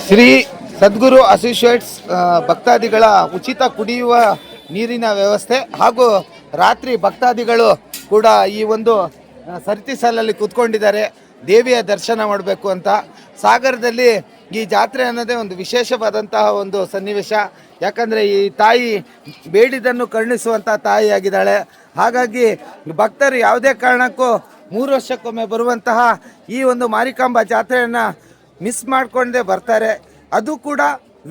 ಶ್ರೀ ಸದ್ಗುರು associates ಭಕ್ತಾದಿಗಳ ಉಚಿತ ಕುಡಿಯುವ ನೀರಿನ ವ್ಯವಸ್ಥೆ ಹಾಗೂ ರಾತ್ರಿ ಭಕ್ತಾದಿಗಳು ಕೂಡ ಈ ಒಂದು ಸರತಿ ಸಾಲಲ್ಲಿ ಕೂತ್ಕೊಂಡಿದ್ದಾರೆ ದೇವಿಯ ದರ್ಶನ ಮಾಡಬೇಕು ಅಂತ. ಸಾಗರದಲ್ಲಿ ಈ ಜಾತ್ರೆ ಅನ್ನೋದೇ ಒಂದು ವಿಶೇಷವಾದಂತಹ ಒಂದು ಸನ್ನಿವೇಶ. ಯಾಕಂದರೆ ಈ ತಾಯಿ ಬೇಡಿದ್ದನ್ನು ಕರುಣಿಸುವಂಥ ತಾಯಿಯಾಗಿದ್ದಾಳೆ. ಹಾಗಾಗಿ ಭಕ್ತರು ಯಾವುದೇ ಕಾರಣಕ್ಕೂ 3 ವರ್ಷಕ್ಕೊಮ್ಮೆ ಬರುವಂತಹ ಈ ಒಂದು ಮಾರಿಕಾಂಬಾ ಜಾತ್ರೆಯನ್ನು ಮಿಸ್ ಮಾಡಿಕೊಂಡೇ ಬರ್ತಾರೆ. ಅದು ಕೂಡ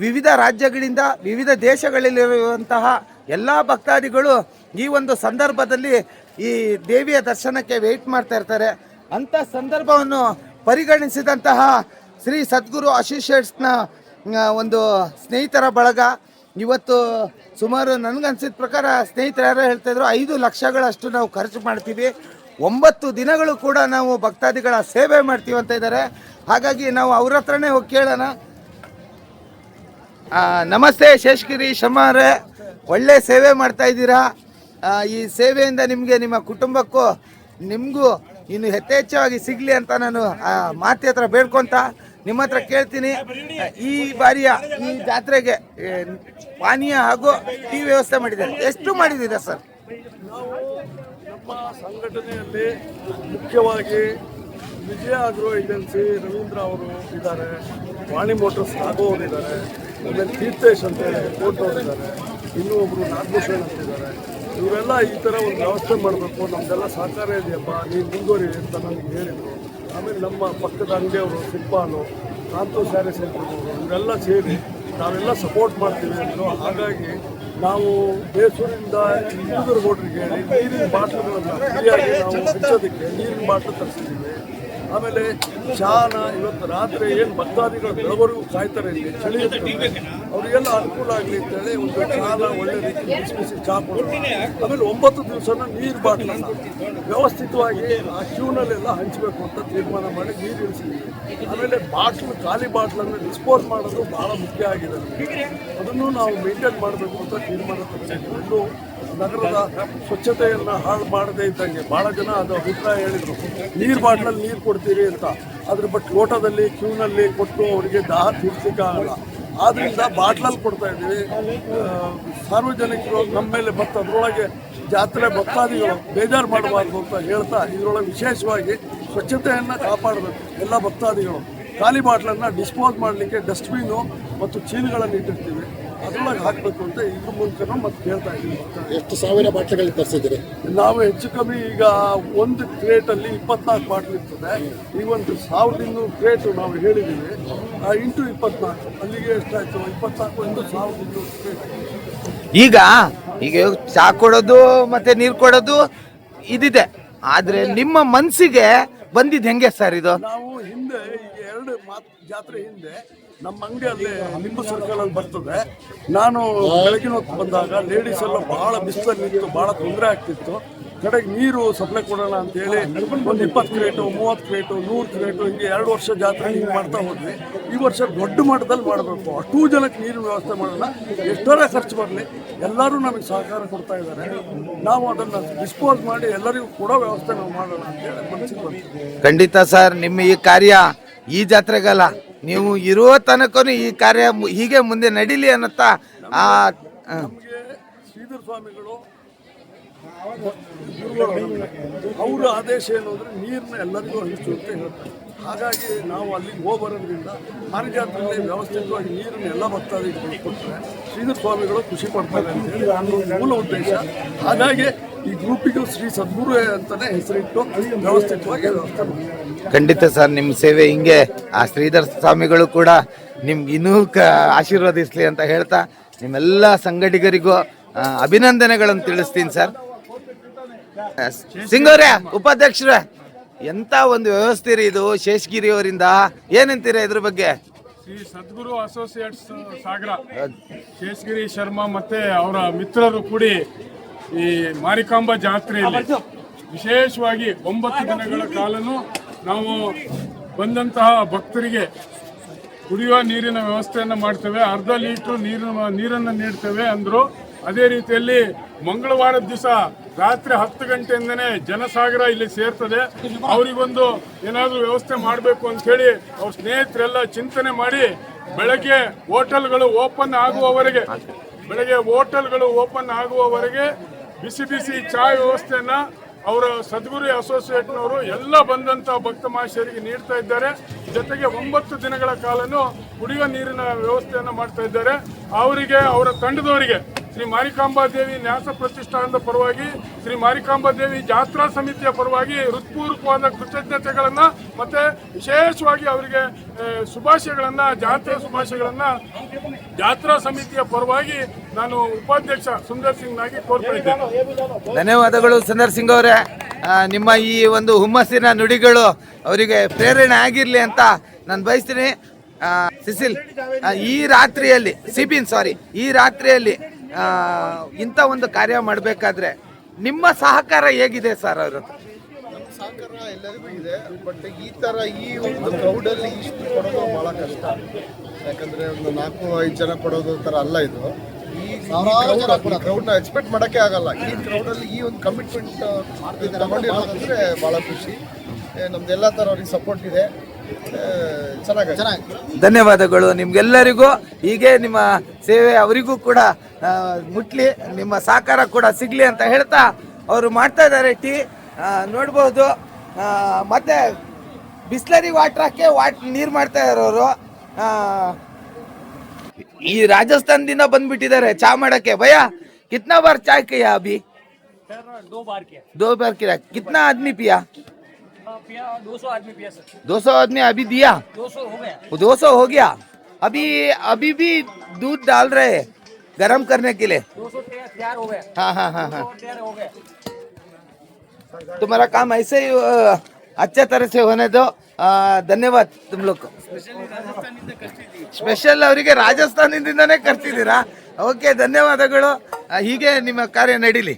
ವಿವಿಧ ರಾಜ್ಯಗಳಿಂದ ವಿವಿಧ ದೇಶಗಳಲ್ಲಿರುವಂತಹ ಎಲ್ಲ ಭಕ್ತಾದಿಗಳು ಈ ಒಂದು ಸಂದರ್ಭದಲ್ಲಿ ಈ ದೇವಿಯ ದರ್ಶನಕ್ಕೆ ವೆಯ್ಟ್ ಮಾಡ್ತಾ ಇರ್ತಾರೆ. ಅಂಥ ಸಂದರ್ಭವನ್ನು ಪರಿಗಣಿಸಿದಂತಹ ಶ್ರೀ ಸದ್ಗುರು ಅಸೋಸಿಯೇಟ್ಸ್ನ ಒಂದು ಸ್ನೇಹಿತರ ಬಳಗ ಇವತ್ತು ಸುಮಾರು ನನಗನ್ಸಿದ ಪ್ರಕಾರ ಸ್ನೇಹಿತರು ಯಾರೋ ಹೇಳ್ತಾಯಿದ್ರು 5 ಲಕ್ಷಗಳಷ್ಟು ನಾವು ಖರ್ಚು ಮಾಡ್ತೀವಿ, 9 ದಿನಗಳು ಕೂಡ ನಾವು ಭಕ್ತಾದಿಗಳ ಸೇವೆ ಮಾಡ್ತೀವಿ ಅಂತ ಇದ್ದಾರೆ. ಹಾಗಾಗಿ ನಾವು ಅವ್ರ ಹತ್ರನೇ ಹೋಗಿ ಕೇಳೋಣ. ನಮಸ್ತೆ ಶೇಷಗಿರಿ ಶರ್ಮಾರೇ, ಒಳ್ಳೆ ಸೇವೆ ಮಾಡ್ತಾ ಇದ್ದೀರಾ. ಈ ಸೇವೆಯಿಂದ ನಿಮಗೆ ನಿಮ್ಮ ಕುಟುಂಬಕ್ಕೂ ನಿಮಗೂ ಇನ್ನು ಯಥೇಚ್ಛವಾಗಿ ಸಿಗಲಿ ಅಂತ ನಾನು ಮಾತೆ ಹತ್ರ ಬೇಡ್ಕೊತ ನಿಮ್ಮ ಹತ್ರ ಕೇಳ್ತೀನಿ. ಈ ಬಾರಿಯ ಈ ಜಾತ್ರೆಗೆ ಪಾನೀಯ ಹಾಗೂ ಟೀ ವ್ಯವಸ್ಥೆ ಮಾಡಿದ್ದಾರೆ, ಎಷ್ಟು ಮಾಡಿದ್ದೀರಾ ಸರ್? ನಮ್ಮ ಸಂಘಟನೆಯಲ್ಲಿ ಮುಖ್ಯವಾಗಿ ವಿಜಯ ಆಗ್ರೋ ಏಜೆನ್ಸಿ ರವೀಂದ್ರ ಅವರು ಇದ್ದಾರೆ, ವಾಣಿ ಮೋಟರ್ಸ್ ರಾಘವ್ ಅವರಿದ್ದಾರೆ, ಆಮೇಲೆ ತೀರ್ಥೇಶ್ ಅಂತೇಳಿ ಕೋರ್ಟ್ ಅವರಿದ್ದಾರೆ, ಇನ್ನೂ ಒಬ್ಬರು ನಾಗಭೂಷಣ್ ಅಂತಿದ್ದಾರೆ. ಇವರೆಲ್ಲ ಈ ಥರ ಒಂದು ವ್ಯವಸ್ಥೆ ಮಾಡಬೇಕು, ನಮ್ಮದೆಲ್ಲ ಸಹಕಾರ ಇದೆಯಪ್ಪ, ನೀವು ಮುಂದುವರಿ ಅಂತ ನನಗೆ ಹೇಳಿದರು. ಆಮೇಲೆ ನಮ್ಮ ಪಕ್ಕದ ಅಂಗಡಿಯವರು ಸಿಪ್ಪಾನು, ಕಾಂತೋ ಸ್ಯಾರಿ ಸೆಂಟರ್ನವರು ಇವರೆಲ್ಲ ಸೇರಿ ನಾವೆಲ್ಲ ಸಪೋರ್ಟ್ ಮಾಡ್ತೀವಿ ಅಂದರು. ಹಾಗಾಗಿ ನಾವು ಬೇಸೂರಿಂದ ಹುಡುಗರು ರೋಡ್ರಿಗೆ ನೀರಿನ ಬಾಟ್ಲುಗಳನ್ನು ಫ್ರೀಯಾಗಿ ನಾವು ಹಂಚೋದಕ್ಕೆ ನೀರಿನ ಬಾಟ್ಲು ತರಿಸಿದ್ದೀವಿ. ಆಮೇಲೆ ಚಹಾನ ಇವತ್ತು ರಾತ್ರಿ ಏನು ಭಕ್ತಾದಿಗಳು ಬೆಳವರೆಗೂ ಕಾಯ್ತಾರೆ, ಇಲ್ಲಿ ಚಳಿ ಇರ್ತದೆ, ಅವರಿಗೆಲ್ಲ ಅನುಕೂಲ ಆಗಲಿ ಅಂತೇಳಿ ಒಂದು ಚಹಾನ ಒಳ್ಳೆ ರೀತಿ ಬಿಸಿ ಬಿಸಿ ಚಹಾ ಕೊಡೋದು. ಆಮೇಲೆ 9 ದಿವಸನ ನೀರು ಬಾಟ್ಲನ್ನು ವ್ಯವಸ್ಥಿತವಾಗಿ ಆ ಕ್ಯೂನಲ್ಲೆಲ್ಲ ಹಂಚಬೇಕು ಅಂತ ತೀರ್ಮಾನ ಮಾಡಿ ನೀರು ಇಳಿಸಿದ್ದೀವಿ. ಆಮೇಲೆ ಬಾಟ್ಲು ಖಾಲಿ ಬಾಟ್ಲನ್ನು ಡಿಸ್ಪೋಸ್ ಮಾಡೋದು ಭಾಳ ಮುಖ್ಯ ಆಗಿದೆ, ಅದನ್ನು ನಾವು ಮೇಂಟೈನ್ ಮಾಡಬೇಕು ಅಂತ ತೀರ್ಮಾನ ತಗೊಂಡಿದ್ದು. ನಗರದ ಸ್ವಚ್ಛತೆಯನ್ನು ಹಾಳು ಮಾಡದೇ ಇದ್ದಂಗೆ ಭಾಳ ಜನ ಅದು ಅಭಿಪ್ರಾಯ ಹೇಳಿದರು, ನೀರು ಬಾಟ್ಲಲ್ಲಿ ನೀರು ಕೊಡ್ತೀರಿ ಅಂತ. ಅದ್ರ ಬಟ್ ಲೋಟದಲ್ಲಿ ಕ್ಯೂನಲ್ಲಿ ಕೊಟ್ಟು ಅವರಿಗೆ ದಾಹ ತೀರ್ಸಲಿಕ್ಕಾಗಲ್ಲ. ಆದ್ದರಿಂದ ಬಾಟ್ಲಲ್ಲಿ ಕೊಡ್ತಾ ಇದ್ದೀವಿ. ಸಾರ್ವಜನಿಕರು ನಮ್ಮ ಮೇಲೆ ಮತ್ತು ಅದರೊಳಗೆ ಜಾತ್ರೆ ಭಕ್ತಾದಿಗಳು ಬೇಜಾರು ಮಾಡಬಾರ್ದು ಅಂತ ಹೇಳ್ತಾ ಇದರೊಳಗೆ ವಿಶೇಷವಾಗಿ ಸ್ವಚ್ಛತೆಯನ್ನು ಕಾಪಾಡಬೇಕು. ಎಲ್ಲ ಭಕ್ತಾದಿಗಳು ಖಾಲಿ ಬಾಟ್ಲನ್ನು ಡಿಸ್ಪೋಸ್ ಮಾಡಲಿಕ್ಕೆ ಡಸ್ಟ್ಬಿನ್ನು ಮತ್ತು ಚೀಲಗಳನ್ನು ಇಟ್ಟಿರ್ತೀವಿ, ಅದರೊಳಗೆ ಹಾಕಬೇಕು ಅಂತ ಇದ್ರ ಮೂಲಕ ಮತ್ತೆ ಕೇಳ್ತಾ ಇದ್ದೀವಿ. ಎಷ್ಟು ಸಾವಿರ ಬಾಟ್ಲಿಗಳಿಗೆ ತರಿಸಿದ್ದೀರಿ? ನಾವು ಹೆಚ್ಚು ಕಮ್ಮಿ ಈಗ ಒಂದು ಕ್ರೇಟಲ್ಲಿ 24 ಬಾಟ್ಲ್ ಇರ್ತದೆ. ಈ ಒಂದು 1200 ಕ್ರೇಟು ನಾವು ಹೇಳಿದ್ದೀವಿ, ಇಂಟು 24 ಅಲ್ಲಿಗೆ ಎಷ್ಟಾಯಿತು? 24 ಒಂದು 1200 ಕ್ರೇಟ್. ಈಗ ಚಾ ಕೊಡೋದು ಮತ್ತೆ ನೀರು ಕೊಡೋದು ಇದಿದೆ, ಆದರೆ ನಿಮ್ಮ ಮನಸ್ಸಿಗೆ ಬಂದಿದ್ದು ಹೆಂಗೆ ಸರ್ ಇದು? ನಾವು ಹಿಂದೆ ಈಗ 2 ಜಾತ್ರೆ ಹಿಂದೆ ನಮ್ಮ ಅಂಗಡಿಯಲ್ಲಿ ನಿಂಬು ಸರ್ಕಲಲ್ಲಿ ಬರ್ತದೆ. ನಾನು ಬೆಳಗಿನ ಹೊತ್ತು ಬಂದಾಗ ಲೇಡೀಸ್ ಎಲ್ಲ ಭಾಳ ಬಿಸಿಲಲ್ಲಿ ನಿಂತು ಭಾಳ ತೊಂದರೆ ಆಗ್ತಿತ್ತು. ಕಡೆಗೆ ನೀರು ಸಪ್ಲೈ ಕೊಡೋಣ ಅಂತೇಳಿ ಒಂದು 20 ಕ್ರೇಟು 30 ಕ್ರೇಟು 100 ಕ್ರೇಟು ಹಿಂಗೆ 2 ವರ್ಷ ಜಾತ್ರೆ ಹಿಂಗೆ ಮಾಡ್ತಾ ಹೋದ್ವಿ. ಈ ವರ್ಷ ದೊಡ್ಡ ಮಟ್ಟದಲ್ಲಿ ಮಾಡಬೇಕು, ಅಷ್ಟೂ ಜನಕ್ಕೆ ನೀರಿನ ವ್ಯವಸ್ಥೆ ಮಾಡೋಣ, ಎಷ್ಟರ ಖರ್ಚು ಬರಲಿ, ಎಲ್ಲರೂ ನಮಗೆ ಸಹಕಾರ ಕೊಡ್ತಾ ಇದ್ದಾರೆ. ನಾವು ಅದನ್ನು ಡಿಸ್ಪೋಸ್ ಮಾಡಿ ಎಲ್ಲರಿಗೂ ಕೊಡೋ ವ್ಯವಸ್ಥೆ ನಾವು ಮಾಡೋಣ ಅಂತೇಳಿ ಮನಸ್ಸಿಗೆ ಬರ್ತೀವಿ. ಖಂಡಿತ ಸರ್, ನಿಮ್ಮ ಈ ಕಾರ್ಯ ಈ ಜಾತ್ರೆಗಲ್ಲ, ನೀವು ಇರುವ ತನಕನೂ ಈ ಕಾರ್ಯ ಹೀಗೆ ಮುಂದೆ ನಡೀಲಿ ಅನ್ನತ್ತಾ ನಮಗೆ ಶ್ರೀಧರ ಸ್ವಾಮಿಗಳು ಅವರ ಆದೇಶ ಏನು ಅಂದರೆ ನೀರನ್ನ ಎಲ್ಲರಿಗೂ ಹಂಚು ಅಂತ ಹೇಳ್ತಾರೆ. ಹಾಗಾಗಿ ನಾವು ಅಲ್ಲಿಗೆ ಹೋಗ್ಬರೋದ್ರಿಂದ ಮಾರಿಜಾತ್ರೆಯಲ್ಲಿ ವ್ಯವಸ್ಥಿತವಾಗಿ ನೀರನ್ನು ಎಲ್ಲ ಭಕ್ತಾದಿಗಳು ಕೊಟ್ಟರೆ ಶ್ರೀಧರ ಸ್ವಾಮಿಗಳು ಖುಷಿ ಪಡ್ತಾರೆ ಅಂತೇಳಿ ನನ್ನ ಮೂಲ ಉದ್ದೇಶ. ಹಾಗಾಗಿ ಈ ಗ್ರೂಪಿಗೂ ಶ್ರೀ ಸದ್ಗುರು ಅಂತಲೇ ಹೆಸರಿಟ್ಟು ವ್ಯವಸ್ಥಿತವಾಗಿ ವ್ಯವಸ್ಥೆ ಮಾಡ್ತಾರೆ. ಖಂಡಿತ ಸರ್, ನಿಮ್ಮ ಸೇವೆ ಹಿಂಗೆ ಆ ಶ್ರೀಧರ ಸ್ವಾಮಿಗಳು ಕೂಡ ನಿಮ್ಗೆ ಇನ್ನೂ ಆಶೀರ್ವದಿಸಲಿ ಅಂತ ಹೇಳ್ತಾ ನಿಮ್ಮೆಲ್ಲ ಸಂಘಟಕರಿಗೂ ಅಭಿನಂದನೆಗಳನ್ನು ತಿಳಿಸ್ತೀನಿ ಸರ್. ಸಿಂಗವ್ರೆ, ಉಪಾಧ್ಯಕ್ಷರೇ, ಎಂತ ಒಂದು ವ್ಯವಸ್ಥೆ ರೀ ಇದು ಶೇಷಗಿರಿ ಅವರಿಂದ, ಏನಂತೀರಾ ಇದ್ರ ಬಗ್ಗೆ? ಶ್ರೀ ಸದ್ಗುರು ಅಸೋಸಿಯೇಟ್ಸ್ ಸಾಗರ, ಶೇಷಗಿರಿ ಶರ್ಮಾ ಮತ್ತೆ ಅವರ ಮಿತ್ರರು ಕೂಡಿ ಈ ಮಾರಿಕಾಂಬಾ ಜಾತ್ರೆಯಲ್ಲಿ ವಿಶೇಷವಾಗಿ 9 ದಿನಗಳ ಕಾಲನೂ ನಾವು ಬಂದಂತಹ ಭಕ್ತರಿಗೆ ಕುಡಿಯುವ ನೀರಿನ ವ್ಯವಸ್ಥೆಯನ್ನು ಮಾಡ್ತೇವೆ, ಅರ್ಧ ಲೀಟ್ರ್ ನೀರನ್ನು ನೀಡ್ತೇವೆ ಅಂದರು. ಅದೇ ರೀತಿಯಲ್ಲಿ ಮಂಗಳವಾರದ ದಿವಸ ರಾತ್ರಿ 10 ಗಂಟೆಯಿಂದನೇ ಜನಸಾಗರ ಇಲ್ಲಿ ಸೇರ್ತದೆ. ಅವರಿಗೊಂದು ಏನಾದರೂ ವ್ಯವಸ್ಥೆ ಮಾಡಬೇಕು ಅಂತ ಹೇಳಿ ಅವ್ರ ಸ್ನೇಹಿತರೆಲ್ಲ ಚಿಂತನೆ ಮಾಡಿ ಬೆಳಗ್ಗೆ ಹೋಟೆಲ್ಗಳು ಓಪನ್ ಆಗುವವರೆಗೆ ಬಿಸಿ ಬಿಸಿ ಚಾಯ್ ವ್ಯವಸ್ಥೆಯನ್ನ ಅವರ ಸದ್ಗುರು ಅಸೋಸಿಯೇಟ್ನವರು ಎಲ್ಲ ಬಂದಂತ ಭಕ್ತ ಮಹಾಶಯರಿಗೆ ನೀಡ್ತಾ ಇದ್ದಾರೆ. ಜೊತೆಗೆ 9 ದಿನಗಳ ಕಾಲನು ಕುಡಿಯುವ ನೀರಿನ ವ್ಯವಸ್ಥೆಯನ್ನು ಮಾಡ್ತಾ ಇದ್ದಾರೆ. ಅವರಿಗೆ, ಅವರ ತಂಡದವರಿಗೆ ಶ್ರೀ ಮಾರಿಕಾಂಬಾ ದೇವಿ ನ್ಯಾಸ ಪ್ರತಿಷ್ಠಾನದ ಪರವಾಗಿ, ಶ್ರೀ ಮಾರಿಕಾಂಬಾ ದೇವಿ ಜಾತ್ರಾ ಸಮಿತಿಯ ಪರವಾಗಿ ಹೃತ್ಪೂರ್ವಕವಾದ ಕೃತಜ್ಞತೆಗಳನ್ನ ಮತ್ತೆ ವಿಶೇಷವಾಗಿ ಅವರಿಗೆ ಶುಭಾಶಯಗಳನ್ನ, ಜಾತ್ರಾ ಶುಭಾಶಯಗಳನ್ನ ಜಾತ್ರಾ ಸಮಿತಿಯ ಪರವಾಗಿ ನಾನು ಉಪಾಧ್ಯಕ್ಷ ಸುಂದರ್ ಸಿಂಗ್ ನಾಗಿ ಕೋರ್ತಾ ಇದ್ದೇನೆ. ಧನ್ಯವಾದಗಳು ಸುಂದರ್ ಸಿಂಗ್ ಅವರೇ. ನಿಮ್ಮ ಈ ಒಂದು ಹುಮ್ಮಸ್ಸಿನ ನುಡಿಗಳು ಅವರಿಗೆ ಪ್ರೇರಣೆ ಆಗಿರಲಿ ಅಂತ ನಾನು ಬಯಸ್ತೀನಿ. ಸಿಸಿಲ್, ಈ ರಾತ್ರಿಯಲ್ಲಿ ಈ ರಾತ್ರಿಯಲ್ಲಿ ಇಂಥ ಒಂದು ಕಾರ್ಯ ಮಾಡಬೇಕಾದ್ರೆ ನಿಮ್ಮ ಸಹಕಾರ ಹೇಗಿದೆ ಸರ್? ಅವರು ಸಹಕಾರ ಎಲ್ಲರಿಗೂ ಇದೆ, ಬಟ್ ಈ ಥರ ಈ ಒಂದು ಕ್ರೌಡಲ್ಲಿ ಇಷ್ಟು ಕೊಡೋದು ಭಾಳ ಕಷ್ಟ. ಯಾಕಂದರೆ ಒಂದು 4-5 ಜನ ಕೊಡೋದು ಥರ ಅಲ್ಲ ಇದು. ಈ ಕ್ರೌಡ್ನ ಎಕ್ಸ್ಪೆಕ್ಟ್ ಮಾಡೋಕ್ಕೆ ಆಗಲ್ಲ. ಈ ಕ್ರೌಡಲ್ಲಿ ಈ ಒಂದು ಕಮಿಟ್ಮೆಂಟ್ ತಗೊಂಡಿರೋದಂದರೆ ಭಾಳ ಖುಷಿ. ನಮ್ದೆಲ್ಲ ಥರ ಅವ್ರಿಗೆ ಸಪೋರ್ಟ್ ಇದೆ. ಚೆನ್ನಾಗಿ ಧನ್ಯವಾದಗಳು ನಿಮ್ಗೆಲ್ಲರಿಗೂ. ಹೀಗೆ ನಿಮ್ಮ ಸೇವೆ ಅವರಿಗೂ ಕೂಡ ಮುಟ್ಲಿ, ನಿಮ್ಮ ಸಹಕಾರ ಕೂಡ ಸಿಗ್ಲಿ ಅಂತ ಹೇಳ್ತಾ ಅವರು ಮಾಡ್ತಾ ಇದ್ದಾರೆ ಟೀ ನೋಡ್ಬೋದು. ಮತ್ತೆ ಬಿಸ್ಲರಿ ವಾಟರ್ ಹಾಕಿ ನೀರು ಮಾಡ್ತಾ ಇದ್ದಾರೆ ಅವರು. ಈ ರಾಜಸ್ಥಾನದಿಂದ ಬಂದ್ಬಿಟ್ಟಿದ್ದಾರೆ ಚಾ ಮಾಡಕ್ಕೆ. ಭಯ ಕಿತ್ನಾ ಬಾರ್ ಚಾಯ್ ಕಿಯಾ ಅಭಿ? 2 बार किया. कितना आदमी पिया? 200 आदमी पिया सर. 200 आदमी अभी दिया? 200 हो गया. 200 हो गया. अभी भी दूध डाल रहे हैं गर्म करने के लिए. 200 तैयार हो गया. हाँ. तैयार हो गया. तुम्हारा काम ऐसे ही अच्छा तरह से होने दो. ಧನ್ಯವಾದ तुम लोग. ಸ್ಪೆಷಲ್ ಅವರಿಗೆ ರಾಜಸ್ಥಾನದಿಂದನೇ ಕರ್ತಿದ್ದೀರಾ? ಓಕೆ, ಧನ್ಯವಾದಗಳು. ಹೀಗೆ ನಿಮ್ಮ ಕಾರ್ಯ ನಡೀಲಿ.